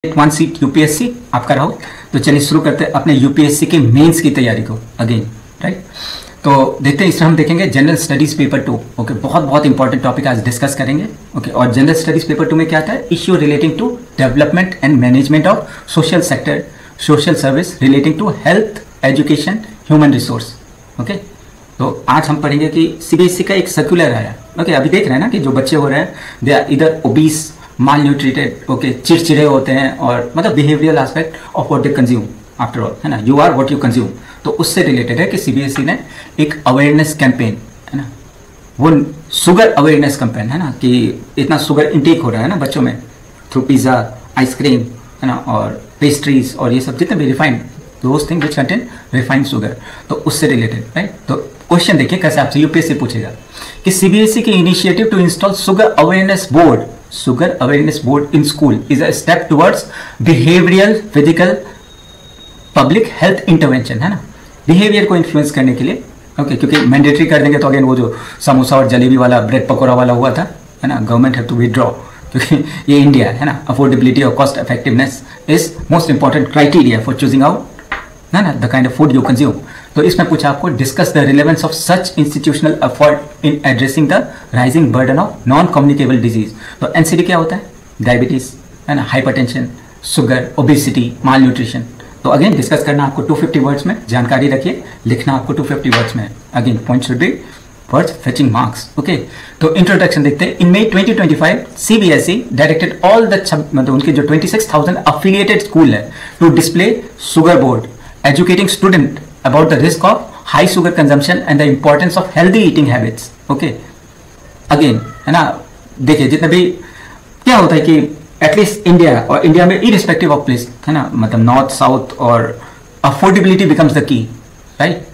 One seat UPSC आपका रहो। तो चलिए शुरू करते हैं अपने यूपीएससी के मेंस की तैयारी को अगेन, राइट। तो देखते हैं, इसमें हम देखेंगे जनरल स्टडीज पेपर 2। ओके, बहुत इंपॉर्टेंट टॉपिक आज डिस्कस करेंगे। ओके, और जनरल स्टडीज पेपर 2 में क्या आता है? Issue relating to development and management of social sector, social service relating to health, education, human resource. Okay, तो आज हम पढ़ेंगे कि सीबीएसई का एक सर्कुलर आया। ओके, अभी देख रहे हैं ना कि जो बच्चे हो रहे हैं दे आर इधर ओबीस, माल न्यूट्रिटेड, ओके, चिड़चिड़े होते हैं, और मतलब behavioural aspect of what they consume after all, है ना, you are what you consume. तो उससे रिलेटेड है कि सीबीएसई ने एक अवेयरनेस कैंपेन, है ना, वो शुगर अवेयरनेस कैंपेन, है ना, कि इतना शुगर इंटेक हो रहा है ना बच्चों में थ्रू पिज़्ज़ा, आइसक्रीम, है ना, और पेस्ट्रीज और ये सब जितने भी refined those thing which contain refined sugar, तो उससे रिलेटेड, राइट। तो क्वेश्चन देखिए कैसे आपसे यूपीएससी पूछेगा कि सीबीएसई की initiative to install sugar awareness board in school is a step towards behavioural physical public health intervention, है ना, बिहेवियर को इन्फ्लुएंस करने के लिए। ओके, क्योंकि मैंडेटरी कर देंगे तो अगेन वो जो समोसा और जलेबी वाला, ब्रेड पकौड़ा वाला हुआ था, है ना, गवर्नमेंट हैव टू विड्रॉ, क्योंकि ये इंडिया है ना, अफोर्डेबिलिटी और cost effectiveness is most important criteria for choosing out, है ना, the kind of food you consume. तो इसमें पूछा आपको discuss the relevance of such institutional effort in addressing the rising burden of non communicable disease. तो NCD क्या होता है? डायबिटीज, है ना, हाइपरटेंशन, शुगर, ओबेसिटी, माल न्यूट्रिशन। तो अगेन डिस्कस करना आपको 250 वर्ड्स में, जानकारी रखिए, लिखना आपको 250 वर्ड्स में। Again point should be worth fetching marks. Okay, तो इंट्रोडक्शन देखते हैं। In May 2025 CBSE directed all the, मतलब उनके जो 26,000 अफिलिएटेड स्कूल है, to display sugar board educating student about the risk of high sugar consumption and the importance of healthy eating habits. Okay, again, है ना, देखिए जितने भी क्या होता है कि एटलीस्ट इंडिया, और इंडिया में इरिस्पेक्टिव ऑफ प्लेस, है ना, मतलब नॉर्थ साउथ, और affordability becomes the key, right.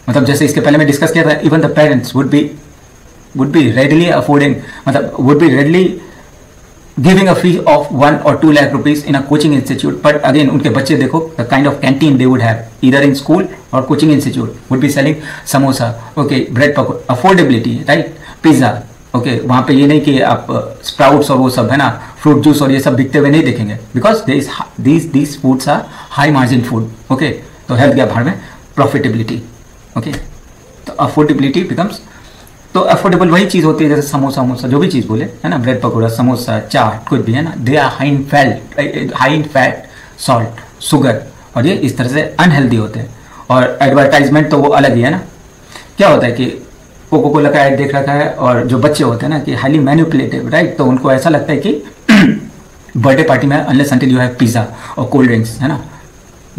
मतलब जैसे इसके पहले मैं डिस्कस किया था, even the parents would be readily affording, मतलब would be readily giving a fee of 1 or 2 lakh rupees in a coaching institute, but again उनके बच्चे देखो the kind of canteen they would have either in school or coaching institute would be selling samosa, okay, bread pakora, affordability, right, pizza, okay, वहाँ पे ये नहीं कि आप sprouts और वो सब, है ना, fruit juice और ये सब बिकते हुए नहीं देखेंगे, because these foods are high margin food, okay, तो हेल्थ के भाड़ में profitability, okay, तो affordability becomes, तो अफोर्डेबल वही चीज़ होती है जैसे समोसा जो भी चीज़ बोले, है ना, ब्रेड पकौड़ा, समोसा, चाट, कुछ भी, है ना, they are high in fat, salt, sugar, और ये इस तरह से अनहेल्दी होते हैं। और एडवर्टाइजमेंट तो वो अलग ही है ना। क्या होता है कि कोको कोला का ऐड देख रखा है, और जो बच्चे होते हैं ना कि हाईली मैनिपुलेटिव, राइट, तो उनको ऐसा लगता है कि बर्थडे पार्टी में unless until you have pizza और कोल्ड ड्रिंक्स, है ना,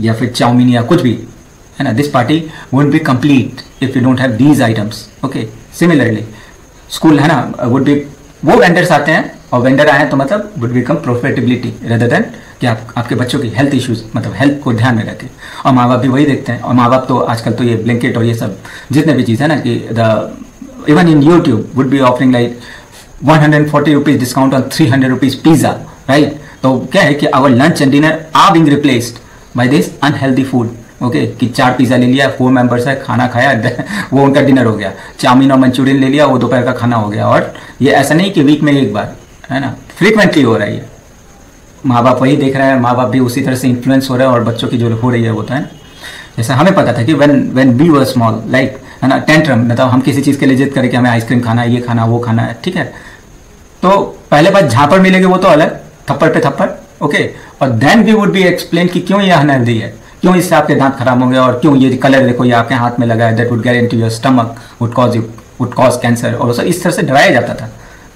या फिर चाउमीन या कुछ भी, है ना, this party won't be complete if you don't have these items. Okay, similarly school, है ना, वुड बी, वो वेंडर्स आते हैं, और वेंडर आए तो मतलब would become profitability rather than कि आपके बच्चों की हेल्थ इश्यूज, मतलब हेल्थ को ध्यान में रखें। और माँ बाप भी वही देखते हैं, और माँ बाप तो आजकल तो ये ब्लैंकेट और ये सब जितने भी चीज़ है ना कि the even in YouTube would be offering like 140 rupees discount on 300 rupees pizza, right. तो क्या है कि our lunch and dinner are being replaced by this unhealthy food. Okay, कि 4 पिज़्ज़ा ले लिया, 4 मेंबर्स है, खाना खाया, वो उनका डिनर हो गया। चाउमीन और मंचूरियन ले लिया, वो दोपहर का खाना हो गया। और ये ऐसा नहीं कि वीक में एक बार, है ना, फ्रीक्वेंटली हो रहा है ये। माँ बाप वही देख रहे हैं, माँ बाप भी उसी तरह से इन्फ्लुएंस हो रहे हैं, और बच्चों की जो हो रही है वो तो है ना। जैसे हमें पता था कि when we were small, like, है ना, टेंट्रम, मतलब हम किसी चीज़ के लिए जिद करें कि हमें आइसक्रीम खाना है, ये खाना, वो खाना है, ठीक है, तो पहले बात झापड़ मिलेगी वो तो अलग, थप्पड़ पे थप्पड़, ओके, और then we would be explain कि क्यों ये अनहेल्दी है, क्यों इससे आपके दांत खराब होंगे, और क्यों ये कलर देखो ये आपके हाथ में लगा है, that would get into your stomach, would cause cancer, और सब इस तरह से डराया जाता था।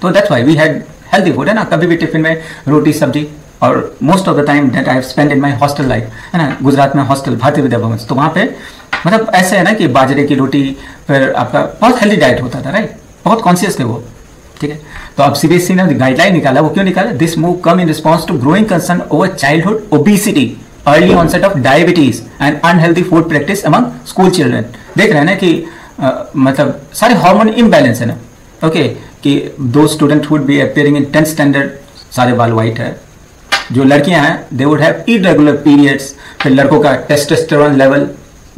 तो that's why we had healthy food, है ना, कभी भी टिफिन में रोटी सब्जी। और most of the time that I have spend in my hostel life, है ना, गुजरात में हॉस्टल भारतीय विद्या भवन, तो वहाँ पे मतलब ऐसे है ना कि बाजरे की रोटी, फिर आपका बहुत हेल्दी डाइट होता था, राइट, बहुत कॉन्शियस थे वो, ठीक है। तो अब सीबीएसई ने गाइडलाइन निकाला, वो क्यों निकाला? This move come in response to growing concern over childhood obesity, early onset of diabetes and unhealthy food practice among school children. देख रहे हैं ना कि मतलब सारे हार्मोन इम्बैलेंस है ना। ओके, कि दो student would be appearing in 10th standard, सारे बाल वाइट है। जो लड़कियां हैं they would have irregular periods, फिर लड़कों का टेस्टोस्टेरोन लेवल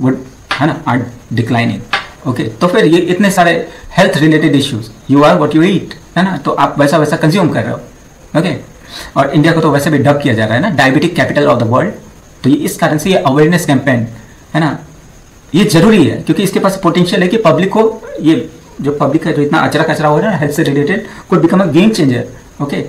वुड, है ना, आर डिक्लाइनिंग। ओके, तो फिर ये इतने सारे health related issues, you are what you eat, है ना, तो आप वैसा कंज्यूम कर रहे हो। ओके, और इंडिया को तो वैसे भी डब किया जा रहा है ना diabetic capital of the world. तो ये इस कारण से ये अवेयरनेस कैंपेन है ना, ये जरूरी है क्योंकि इसके पास पोटेंशियल है कि पब्लिक को, ये जो पब्लिक है जो इतना अचरा कचरा हो रहा है हेल्थ से related, could become a game changer. Okay,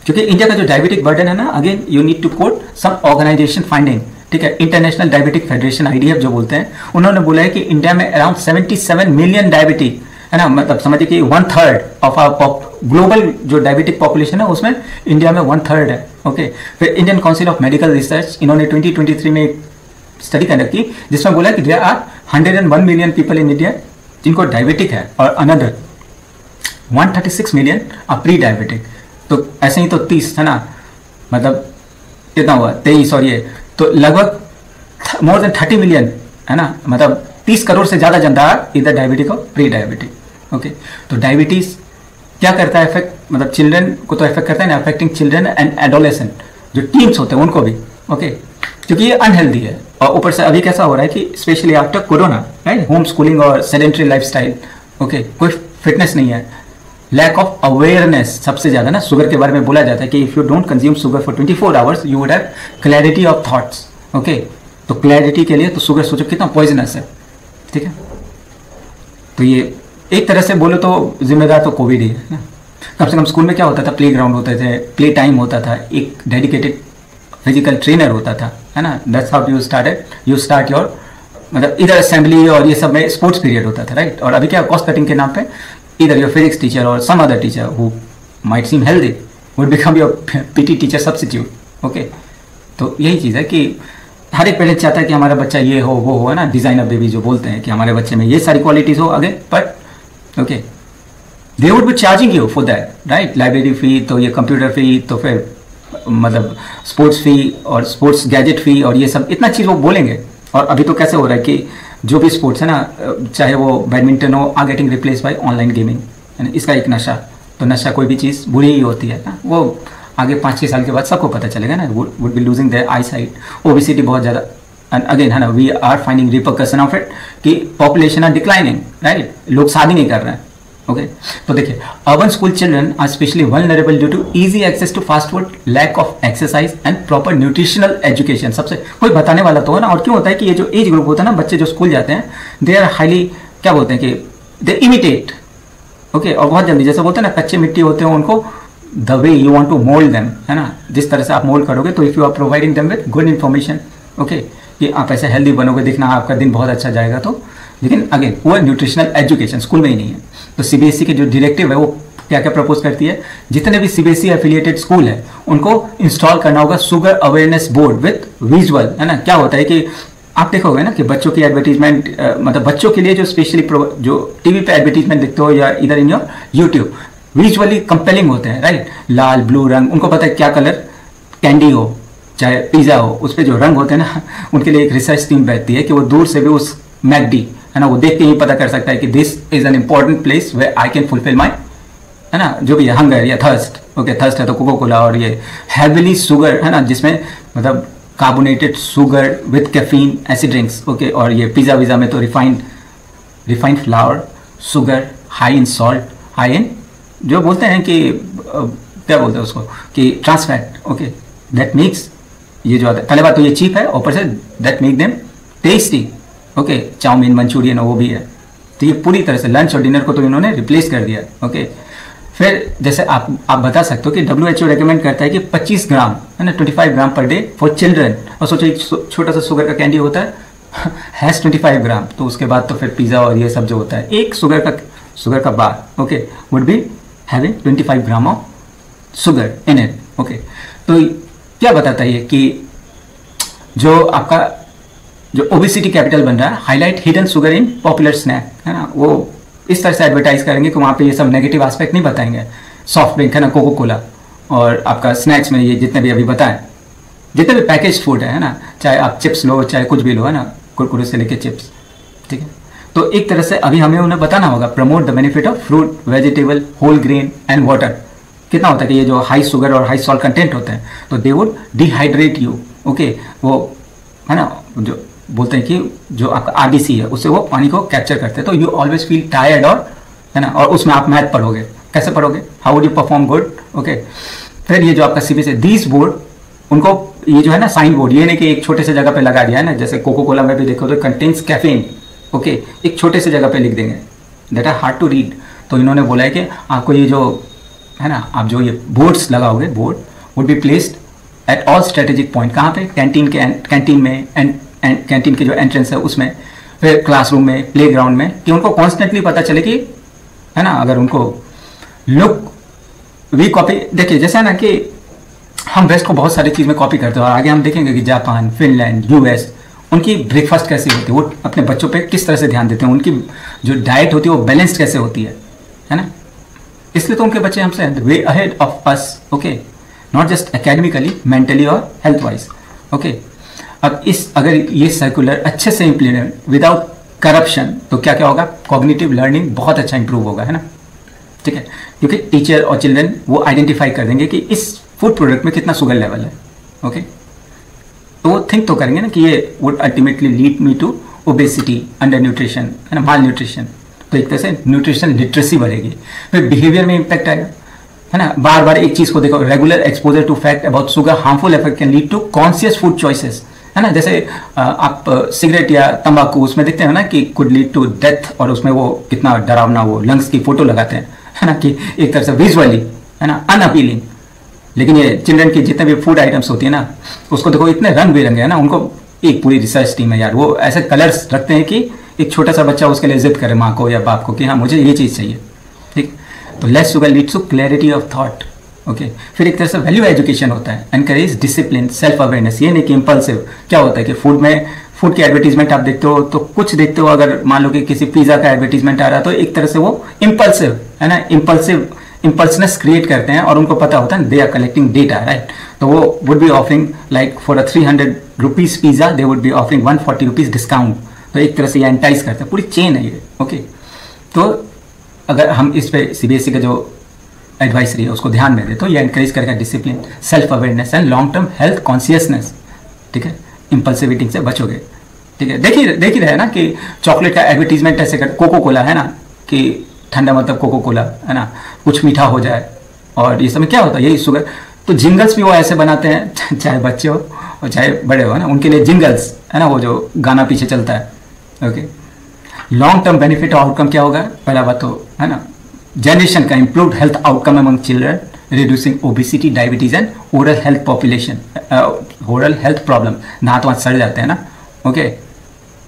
क्योंकि इंडिया का जो डायबिटिक बर्डन है ना, again you need to quote some organisation finding, ठीक है, इंटरनेशनल डायबिटिक फेडरेशन IDF जो बोलते हैं, उन्होंने बोला है कि इंडिया में अराउंड 77 मिलियन डायबिटिक है ना, मतलब समझिए कि 1/3 ऑफ आवर ग्लोबल जो डायबिटिक पॉपुलेशन है उसमें इंडिया में 1/3 है। ओके, फिर Indian council of medical research इन्होंने 2023 में एक स्टडी कंडक्ट की जिसमें बोला कि there are 101 million people in India जिनको डायबिटिक है और another 136 million are pre diabetic. तो ऐसे ही तो 30 है ना, मतलब कितना हुआ 23 और ये तो लगभग मोर देन 30 मिलियन है ना, मतलब 30 करोड़ से ज़्यादा जनता इधर डायबिटिक और प्री डायबिटिक। ओके, तो डायबिटीज़ क्या करता है इफेक्ट, मतलब चिल्ड्रन को तो इफेक्ट करता है ना, अफेक्टिंग चिल्ड्रन एंड एडोलेसेंट जो टीन्स होते हैं उनको भी। ओके, क्योंकि ये अनहेल्दी है और ऊपर से अभी कैसा हो रहा है कि specially after corona, right, home schooling और सेडेंट्री लाइफस्टाइल, ओके, कोई फिटनेस नहीं है, लैक ऑफ अवेयरनेस सबसे ज़्यादा ना। शुगर के बारे में बोला जाता है कि if you don't consume sugar for 24 hours you would have clarity of thoughts. Okay, तो क्लैरिटी के लिए तो शुगर सोचो कितना पॉइजनस है, ठीक है। तो ये एक तरह से बोलो तो जिम्मेदार तो कोविड ही है ना। कम से कम स्कूल में क्या होता था, प्ले ग्राउंड होते थे, प्ले टाइम होता था, एक डेडिकेटेड फिजिकल ट्रेनर होता था, है ना। That's how you start your, मतलब इधर असेंबली और ये सब में स्पोर्ट्स पीरियड होता था, राइट। और अभी क्या कॉस्ट कटिंग के नाम पे इधर योर फिजिक्स टीचर और some other teacher who might seem healthy would become your PT teacher substitute. Okay, तो यही चीज़ है कि हर एक पेरेंट्स चाहता है कि हमारा बच्चा ये हो वो हो, है ना, डिजाइनर बेबी जो बोलते हैं कि हमारे बच्चे में ये सारी क्वालिटीज़ हो आगे, but okay they would be charging you for that, right. Library fee तो ये कंप्यूटर फ़ी तो फिर मतलब स्पोर्ट्स फ़ी और स्पोर्ट्स गैजेट फ़ी और ये सब इतना चीज़ वो बोलेंगे। और अभी तो कैसे हो रहा है कि जो भी स्पोर्ट्स है ना, चाहे वो बैडमिंटन हो, are getting replace by online gaming, है ना। इसका एक नशा, तो नशा कोई भी चीज़ बुरी ही होती है ना, वो आगे 5-6 साल के बाद सबको पता चलेगा ना, would be losing their eyesight, obesity बहुत ज़्यादा, एंड अगेन है ना we are finding repercussion of it कि पॉपुलेशन आर डिक्लाइनिंग, राइट, लोग शादी नहीं कर रहे हैं। ओके, तो देखिए urban school children are specially vulnerable due to easy access to fast food, lack of exercise and proper nutritional education. सबसे कोई बताने वाला तो है ना। और क्यों होता है कि ये जो एज ग्रुप होता है ना, बच्चे जो स्कूल जाते हैं दे आर हाईली, क्या बोलते हैं कि दे इमिटेट, ओके, और बहुत जल्दी, जैसे बोलते हैं ना कच्चे मिट्टी होते हैं उनको, the way you want to mould them, है ना, जिस तरह से आप मोल्ड करोगे। तो if you are providing them with good information, okay, कि आप ऐसे हेल्दी बनोगे, दिखना आपका दिन बहुत अच्छा जाएगा। तो लेकिन अगेन वो न्यूट्रिशनल एजुकेशन स्कूल में ही नहीं है। तो CBSE की जो डायरेक्टिव है वो क्या क्या प्रपोज करती है, जितने भी CBSE एफिलिएटेड स्कूल है उनको इंस्टॉल करना होगा sugar awareness board with visual, है ना। क्या होता है कि आप देखोगे ना कि बच्चों की एडवर्टीजमेंट, मतलब बच्चों के लिए जो स्पेशली जो टीवी पे एडवर्टीजमेंट देखते हो या इधर in your YouTube, visually compelling होते हैं, राइट। लाल ब्लू रंग, उनको पता है क्या कलर कैंडी हो चाहे पिज़्ज़ा हो, उस पर जो रंग होते हैं ना, उनके लिए एक रिसर्च टीम बैठती है कि वो दूर से भी उस मैकडी, है ना, वो देख के ही पता कर सकता है कि this is an important place way I can fulfil माई, है ना, जो भी है, हंगर या थर्स्ट। ओके, थर्स्ट है तो कोको कोला, और ये हैविली शुगर, है ना, जिसमें मतलब कार्बोनेटेड शुगर विथ कैफीन ऐसी ड्रिंक्स। ओके, और ये पिज़्ज़ा विज़ा में तो refined flour, sugar, high in salt, high in जो बोलते हैं कि क्या बोलते हैं उसको कि ट्रांसफैट। ओके, दैट मेक्स, ये जो आता है, पहले बात तो ये चीप है, ऊपर से that make them tasty. Okay, chow mein, Manchurian वो भी है। तो ये पूरी तरह से लंच और डिनर को तो इन्होंने रिप्लेस कर दिया। ओके, फिर जैसे आप बता सकते हो कि WHO रेकमेंड करता है कि 25 ग्राम, है ना, 25 ग्राम पर डे फॉर चिल्ड्रन। और सोचो एक छोटा सा शुगर का कैंडी होता है हैज़ 25 ग्राम, तो उसके बाद तो फिर पिज़्ज़ा और ये सब जो होता है, एक शुगर का bar, okay, would be having 25 gram of sugar in it. Okay, तो क्या बताता है ये कि जो आपका जो ओबेसिटी कैपिटल बन रहा है, highlight hidden sugar in popular snack, है ना, वो इस तरह से एडवर्टाइज करेंगे कि वहाँ पे ये सब नेगेटिव एस्पेक्ट नहीं बताएंगे। सॉफ्ट ड्रिंक, है ना, कोको कोला, और आपका स्नैक्स में ये जितने भी अभी बताएं, जितने भी पैकेज फूड है ना, चाहे आप चिप्स लो चाहे कुछ भी लो, है ना, कुरकुरे से लेके चिप्स, ठीक है। तो एक तरह से अभी हमें उन्हें बताना होगा promote the benefit of fruit, vegetable, whole grain and water. कितना होता है कि ये जो हाई शुगर और हाई सॉल्ट कंटेंट होते हैं तो they would dehydrate you. Okay, वो है ना, जो बोलते हैं कि जो आपका RBC है उससे वो पानी को कैप्चर करते हैं, तो यू ऑलवेज फील टायर्ड, और है ना, और उसमें आप मैथ पढ़ोगे, कैसे पढ़ोगे, how would you perform good. Okay, फिर ये जो आपका सीबीएसई दीज बोर्ड, उनको ये जो है ना साइन बोर्ड, ये नहीं कि एक छोटे से जगह पे लगा दिया है ना, जैसे कोको कोला में भी देखो तो कंटेन्स कैफीन, ओके, एक छोटे से जगह पे लिख देंगे, that are hard to read. तो इन्होंने बोला है कि आपको ये जो है ना, आप जो ये बोर्ड्स लगाओगे, board would be placed at all strategic point, कहाँ पे, कैंटीन में, कैंटीन के जो एंट्रेंस है उसमें, फिर क्लासरूम में, प्ले ग्राउंड में, कि उनको कॉन्स्टेंटली पता चले कि है ना, अगर उनको लुक वी कॉपी, देखिए जैसा है ना कि हम वेस्ट को बहुत सारी चीज़ में कॉपी करते हैं, और आगे हम देखेंगे कि जापान, फिनलैंड, यूएस, उनकी ब्रेकफास्ट कैसी होती है, वो अपने बच्चों पे किस तरह से ध्यान देते हैं, उनकी जो डाइट होती है वो बैलेंस्ड कैसे होती है ना, इसलिए तो उनके बच्चे हमसे way ahead of us, okay, not just academically, mentally और हेल्थ वाइज, ओके। अब इस अगर ये सर्कुलर अच्छे से इम्प्लीमेंट विदाउट करप्शन, तो क्या क्या होगा, कॉग्निटिव लर्निंग बहुत अच्छा इंप्रूव होगा, है ना, ठीक है, क्योंकि टीचर और चिल्ड्रन वो आइडेंटिफाई कर देंगे कि इस फूड प्रोडक्ट में कितना शुगर लेवल है, ओके, तो वो थिंक तो करेंगे ना कि ये would ultimately lead me to obesity, undernutrition, है ना, माल न्यूट्रिशन, तो एक तरह से न्यूट्रिशन लिटरेसी बढ़ेगी, फिर बिहेवियर में इंपैक्ट आएगा, है ना, बार बार एक चीज को देखो, regular exposure to fact about sugar harmful effect can lead to conscious food choices, है ना, जैसे आप सिगरेट या तंबाकू उसमें देखते हैं ना कि कुड लीड टू डेथ, और उसमें वो कितना डरावना वो लंग्स की फोटो लगाते हैं, है ना, कि एक तरह से विजुअली, है ना, अनअपीलिंग, लेकिन ये चिल्ड्रन की जितने भी फूड आइटम्स होती है ना, उसको देखो इतने रंग बिरंगे है ना, उनको एक पूरी रिसर्च टीम है यार, वो ऐसे कलर्स रखते हैं कि एक छोटा सा बच्चा उसके लिए जिद करे माँ को या बाप को कि हाँ मुझे ये चीज़ चाहिए, ठीक। तो less sugar leads to clarity of thought, okay. फिर एक तरह से वैल्यू एजुकेशन होता है, एनकरेज डिसिप्लिन, सेल्फ अवेयरनेस, ये नहीं कि इम्पल्सिव। क्या होता है कि फूड की एडवर्टीजमेंट आप देखते हो तो कुछ देखते हो, अगर मान लो कि किसी पिज्जा का एडवर्टीजमेंट आ रहा है तो एक तरह से वो इम्पल्सिव, है ना, इम्पल्सनेस क्रिएट करते हैं, और उनको पता होता है they are collecting data, right. तो वो would be offering like for a 300 rupees pizza they would be offering 140 rupees discount, तो एक तरह से ये एंटाइज करते हैं, पूरी चेन है ये, ओके। तो अगर हम इस पे सीबीएसई का जो एडवाइसरी है उसको ध्यान में दे तो ये एनकरेज करेगा discipline, self awareness and long term health consciousness, ठीक है, इम्पल्सिव ईटिंग से बचोगे, ठीक है। देख ही रहे ना कि चॉकलेट का एडवर्टीजमेंट ऐसे कर, कोको कोला है ना, कि ठंडा मतलब कोको कोला, है ना, कुछ मीठा हो जाए, और ये समय क्या होता है यही शुगर, तो जिंगल्स भी वो ऐसे बनाते हैं, चाहे बच्चे हो और चाहे बड़े हो, है ना, उनके लिए जिंगल्स, है ना, वो जो गाना पीछे चलता है, ओके। लॉन्ग टर्म बेनिफिट और आउटकम क्या होगा, पहला बात तो है ना, जनरेशन का improved health outcome among children, reducing obesity, diabetes and oral health population, oral health problem, दांत वांत सड़ जाते हैं ना, ओके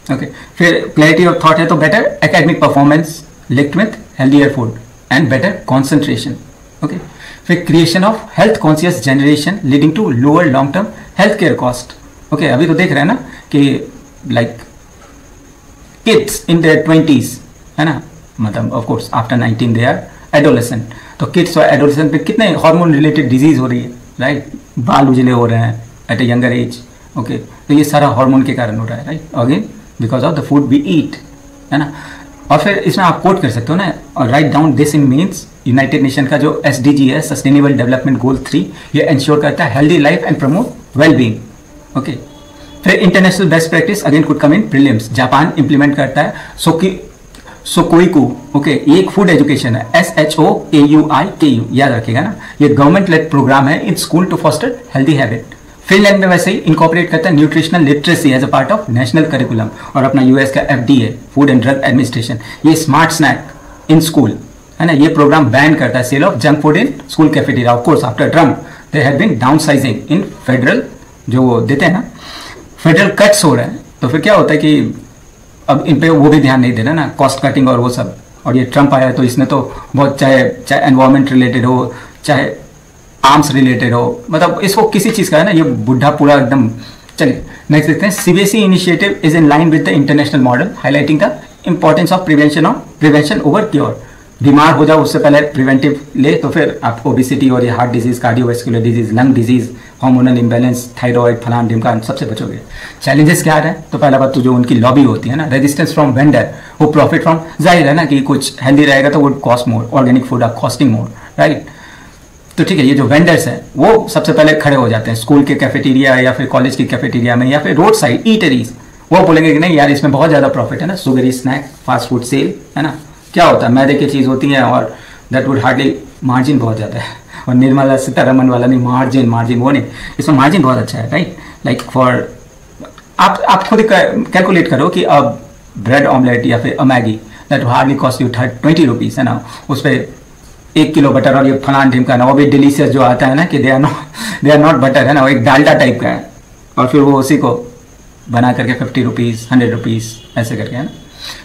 ओके। फिर क्लैरिटी ऑफ थॉट है तो better academic performance linked with healthier food and better concentration, okay. फिर creation of health conscious generation leading to lower long term health care cost, okay. अभी तो देख रहे हैं ना कि like kids in their 20s, है ना, मतलब of course after 19 they are adolescent, तो किड्स और एडोलेसेंट पे कितने हार्मोन रिलेटेड डिजीज हो रही है, राइट, बाल उजले हो रहे हैं at a younger age, okay. तो ये सारा हार्मोन के कारण हो रहा है, right, again because of the food we eat, है ना। और फिर इसमें आप कोट कर सकते हो ना, और write down this in means United nation का जो SDG है, सस्टेनेबल डेवलपमेंट गोल 3, ये इंश्योर करता है healthy life and promote well being, okay. फिर international best practice again could come in prelims, Japan implement करता है सोकोइकू, ओके, ये एक फूड एजुकेशन है, SHOKUIKU, याद रखिएगा ना, ये गवर्नमेंट लेड प्रोग्राम है in school to foster healthy habit. Finland में वैसे ही इनकॉर्पोरेट करता है nutritional literacy as a part of national curriculum, और अपना US का FDA, food and drug administration, ये स्मार्ट स्नैक इन स्कूल, है ना, ये प्रोग्राम बैन करता है sale of junk food in school cafeteria. Of course after Trump there have been downsizing in federal, जो वो देते हैं ना, फेडरल कट्स हो रहे हैं, तो फिर क्या होता है कि अब इन पे वो भी ध्यान नहीं दे रहा ना, कॉस्ट कटिंग और वो सब। और ये ट्रम्प आया तो इसने तो बहुत, चाहे एनवायरमेंट रिलेटेड हो, चाहे आर्म्स रिलेटेड हो, मतलब इसको किसी चीज़ का है ना, ये बुढ़ा पूरा एकदम। चलिए नेक्स्ट देखते हैं, CBSE initiative is in line with the international model highlighting the importance of prevention over cure. बीमार हो जाओ उससे पहले प्रिवेंटिव ले, तो फिर आप ओबेसिटी और ये heart disease, cardiovascular disease, lung disease, hormonal imbalance, thyroid, फलान ढिमकान, सबसे बचोगे। चैलेंजेस क्या आ रहा है, तो पहला बात तो जो उनकी लॉबी होती है ना, रेजिस्टेंस फ्रॉम वेंडर वो प्रॉफिट फ्रॉम, जाहिर है ना कि कुछ हेल्दी रहेगा तो would cost more, organic food are costing more, right. तो ठीक है, ये जो वेंडर्स हैं वो सबसे पहले खड़े हो जाते हैं स्कूल के कैफेटेरिया या फिर कॉलेज की कैफेटेरिया में, या फिर रोड साइड ईटरीज, वो बोलेंगे कि नहीं यार इसमें बहुत ज़्यादा प्रॉफिट है ना, Sugri snack, fast food cell, है ना। क्या होता है, मैदे की चीज़ होती है और दैट वुड हार्डली, मार्जिन बहुत ज़्यादा है, और निर्मला सीतारमन वाला नहीं, मार्जिन वो नहीं, इसमें मार्जिन बहुत अच्छा है, राइट। लाइक फॉर आप खुद कैलकुलेट करो कि अब ब्रेड ऑमलेट या फिर Maggi that hardly cost you 20 rupees, है ना, उस पर 1 किलो बटर और ये फलान ढिमका ना, वो भी डिलीशियस जो आता है ना कि दे आर नॉट बटर, है ना, वो एक डालडा टाइप का है, और फिर वो उसी को बना करके 50 रुपीज़ 100 रुपीज़ ऐसे करके, है ना।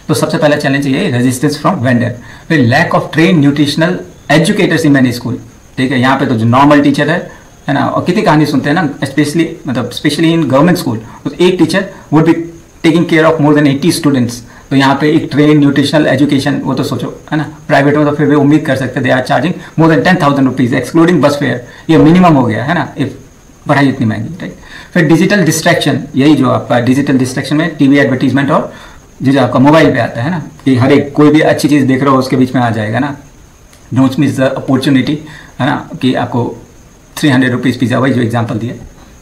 तो सबसे पहला चैलेंज ये रेजिस्टेंस फ्रॉम वेंडर, फिर lack of train nutritional educators in many school, ठीक है। यहाँ पे तो जो नॉर्मल टीचर है ना, और कितनी कहानी सुनते हैं ना, स्पेशली इन गवर्नमेंट स्कूल, तो एक teacher would be taking care of more than 80 students. तो यहाँ पे एक ट्रेन न्यूट्रिशनल एजुकेशन, वो तो सोचो, है ना, प्राइवेट में तो फिर भी उम्मीद कर सकते, they are charging more than 10,000 rupees excluding bus fare, ये मिनिमम हो गया, है ना, इफ पढ़ाई इतनी महंगी, राइट। फिर डिजिटल डिस्ट्रैक्शन, यही जो आपका डिजिटल डिस्ट्रैक्शन में टीवी एडवर्टीजमेंट और जो आपका मोबाइल पे आता है ना, कि हर एक कोई भी अच्छी चीज़ देख रहे हो उसके बीच में आ जाएगा ना, डोंट मिस द अपॉर्चुनिटी, है ना, कि आपको 300 रुपीज़ पिज़्ज़ा, वही जो एग्जाम्पल दिया।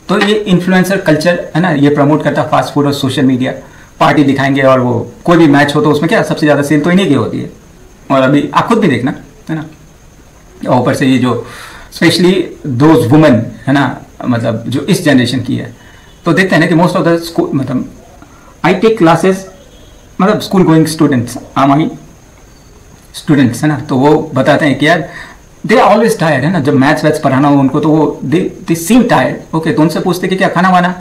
तो ये इन्फ्लुएंसर कल्चर, है ना, ये प्रमोट करता है फास्ट फूड और सोशल मीडिया, पार्टी दिखाएंगे, और वो कोई भी मैच हो तो उसमें क्या सबसे ज़्यादा सेल तो इन्हीं की होती है, और अभी आप खुद भी देखना, है ना। और ऊपर से ये जो स्पेशली दोज वुमेन, है ना, मतलब जो इस जनरेशन की है, तो देखते हैं ना कि मोस्ट ऑफ द स्कूल, मतलब आई टेक क्लासेस, मतलब school going students, my students, है ना, तो वो बताते हैं कि यार दे आर ऑलवेज टायर्ड, है ना, जब मैथ्स वैथ्स पढ़ाना हो उनको तो वो दे सीम टायर्ड, ओके। तो उनसे पूछते कि क्या खाना वाना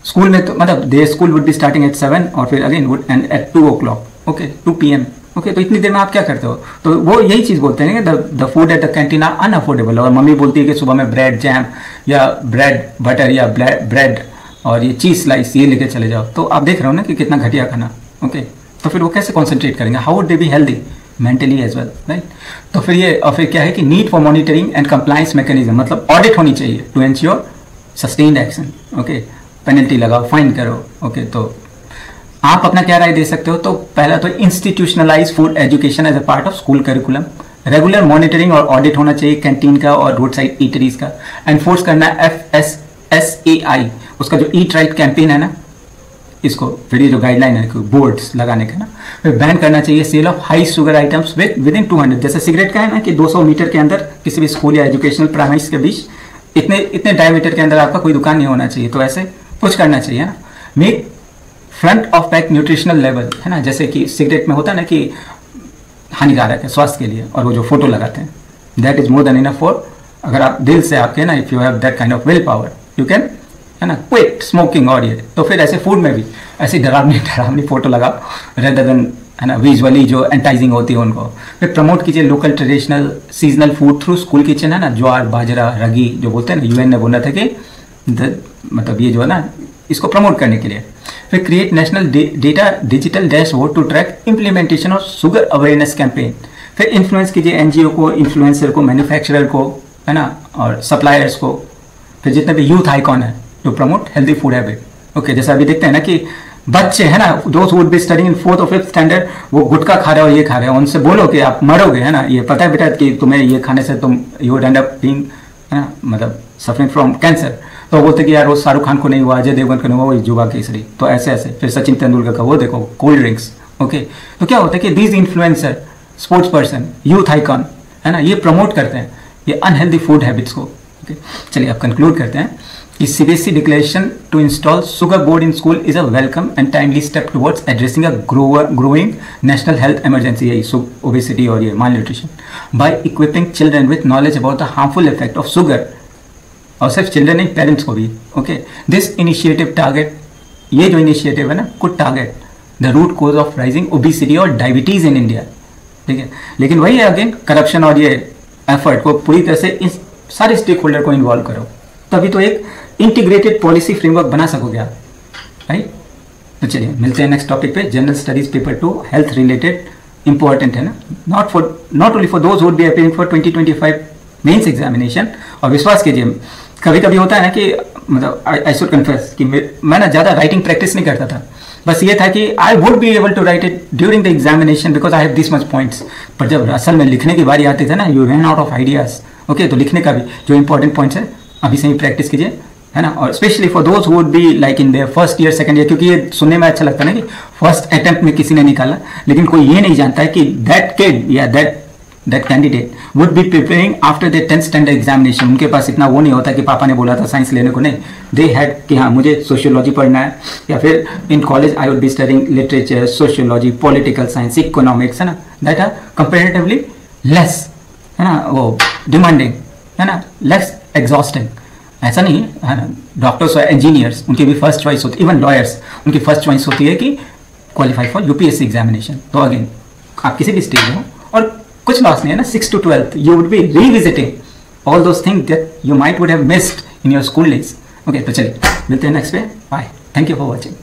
स्कूल में, तो मतलब दे school would be starting at 7 और फिर again would end at 2 o'clock, okay, 2 PM, okay. तो इतनी देर में आप क्या करते हो, तो वो यही चीज़ बोलते हैं कि the food at the canteen are unaffordable, और मम्मी बोलती है कि सुबह में ब्रेड जैम या ब्रेड बटर या ब्रेड और ये चीज़ स्लाइस ये लेके चले जाओ। तो आप देख रहे हो ना कि कितना घटिया खाना, ओके। तो फिर वो कैसे कॉन्सेंट्रेट करेंगे, how would they be healthy mentally as well, right. तो फिर ये, और फिर क्या है कि need for monitoring and compliance mechanism, मतलब ऑडिट होनी चाहिए to ensure sustained action, okay. Penalty लगाओ, फाइन करो, ओके। तो आप अपना क्या राय दे सकते हो, तो पहला तो institutionalize food education as a part of school curriculum, regular monitoring और ऑडिट होना चाहिए कैंटीन का और रोड साइड ईटरीज का, एनफोर्स करना FSSAI, उसका जो ईट राइट कैंपेन है ना, इसको फिर ये जो गाइडलाइन है बोर्ड्स लगाने का ना, फिर बैन करना चाहिए sale of high sugar items within 200, जैसे सिगरेट का है ना कि 200 मीटर के अंदर किसी भी स्कूल या एजुकेशनल प्राइमरीज के बीच इतने डायमीटर के अंदर आपका कोई दुकान नहीं होना चाहिए। तो ऐसे कुछ करना चाहिए ना। Make front of pack nutritional level, है ना, जैसे कि सिगरेट में होता है ना कि हानिकारक है स्वास्थ्य के लिए, और वो जो फोटो लगाते हैं that is more than enough for, अगर आप दिल से आपके ना, if you have that kind of will power you can, है ना, क्विट स्मोकिंग। और ये तो फिर ऐसे फूड में भी ऐसी डरावनी फोटो लगाओ रेदर देन, है ना, विजुअली जो एंटाइजिंग होती है उनको। फिर प्रमोट कीजिए local traditional seasonal food through school kitchen, है ना, ज्वार बाजरा रगी जो बोलते हैं ना, UN ने बोला था कि मतलब ये जो है ना, इसको प्रमोट करने के लिए। फिर create national data digital dashboard to track implementation of sugar awareness campaign. फिर इन्फ्लुएंस कीजिए NGO को, इन्फ्लुएंसर को, मैन्युफैक्चरर को, है ना, और सप्लायर्स को, फिर जितने भी यूथ आइकॉन है to promote healthy food habit, okay. जैसा अभी देखते हैं ना कि बच्चे, है ना, दोस्त would be studying in 4th और 5th स्टैंडर्ड, वो गुटखा खा रहे हो, ये खा रहे हो, उनसे बोलो कि आप मरोगे, है ना, ये पता है बेटा कि तुम्हें ये खाने से तुम you would and up being, है ना, मतलब सफरिंग फ्रॉम कैंसर। तो बोलते कि यार वो शाहरुख खान को नहीं हुआ, अजय देवगन को नहीं हुआ, वो जुबा केसरी। तो ऐसे ऐसे फिर सचिन तेंदुलकर का वो देखो कोल्ड ड्रिंक्स, ओके। तो क्या होता है कि these influencer, sports person, youth icon, है ना, ये प्रमोट करते हैं ये अनहेल्दी फूड हैबिट्स को, ओके। चलिए अब कंक्लूड करते हैं कि CBSE declaration to install sugar board in school is a welcome and timely step towards addressing a growing national health emergency, यही ओबेसिटी और ये malnutrition, by equipping children with knowledge about the harmful effect of sugar. और सिर्फ children नहीं, parents को भी, okay. This initiative target, ये जो इनिशिएटिव है ना, could target the root cause of rising obesity और डायबिटीज इन इंडिया, ठीक है। लेकिन वही है अगेन, करप्शन और ये एफर्ट को पूरी तरह से इन सारे स्टेक होल्डर को इन्वॉल्व करो, तभी तो एक इंटीग्रेटेड पॉलिसी फ्रेमवर्क बना सकोगे आप, राइट। तो चलिए मिलते हैं नेक्स्ट टॉपिक पे, general studies paper 2 health related, important है ना, not only for those would be appearing for 2025 mains examination. और विश्वास कीजिए कभी कभी होता है ना कि मतलब आई शुड कन्फेस कि मैं ना ज़्यादा राइटिंग प्रैक्टिस नहीं करता था, बस ये था कि I would be able to write it during the examination because I have this much points. पर जब असल में लिखने की बारी आती थी ना, you run out of ideas, okay. तो लिखने का भी जो इंपॉर्टेंट पॉइंट्स है अभी से ही प्रैक्टिस कीजिए, है ना। और specially for those would be like in their first year second year, क्योंकि ये सुनने में अच्छा लगता है ना कि फर्स्ट अटेम्प्ट में किसी ने निकाला, लेकिन कोई ये नहीं जानता है कि दैट किड या that candidate would be preparing after the 10th standard examination. उनके पास इतना वो नहीं होता कि पापा ने बोला था साइंस लेने को, नहीं, दे हैड कि हाँ मुझे सोशियोलॉजी पढ़ना है, या फिर in college I would be studying literature, sociology, political science, economics, है ना, दैट आर कंपेरेटिवली लेस, है ना, वो डिमांडिंग, है ना, लेस एग्जॉस्टिंग। ऐसा नहीं है ना, डॉक्टर्स और इंजीनियर्स उनकी भी फर्स्ट चॉइस होती है, इवन लॉयर्स उनकी फर्स्ट चॉइस होती है कि क्वालिफाई फॉर यूपीएससी एग्जामिनेशन। तो अगेन आप किसी भी स्टेज में हो और कुछ लॉस नहीं है ना, 6 to 12th you would be revisiting all those things that you might would have missed in your school days. Okay, तो चलिए मिलते हैं नेक्स्ट पे, bye, thank you for watching.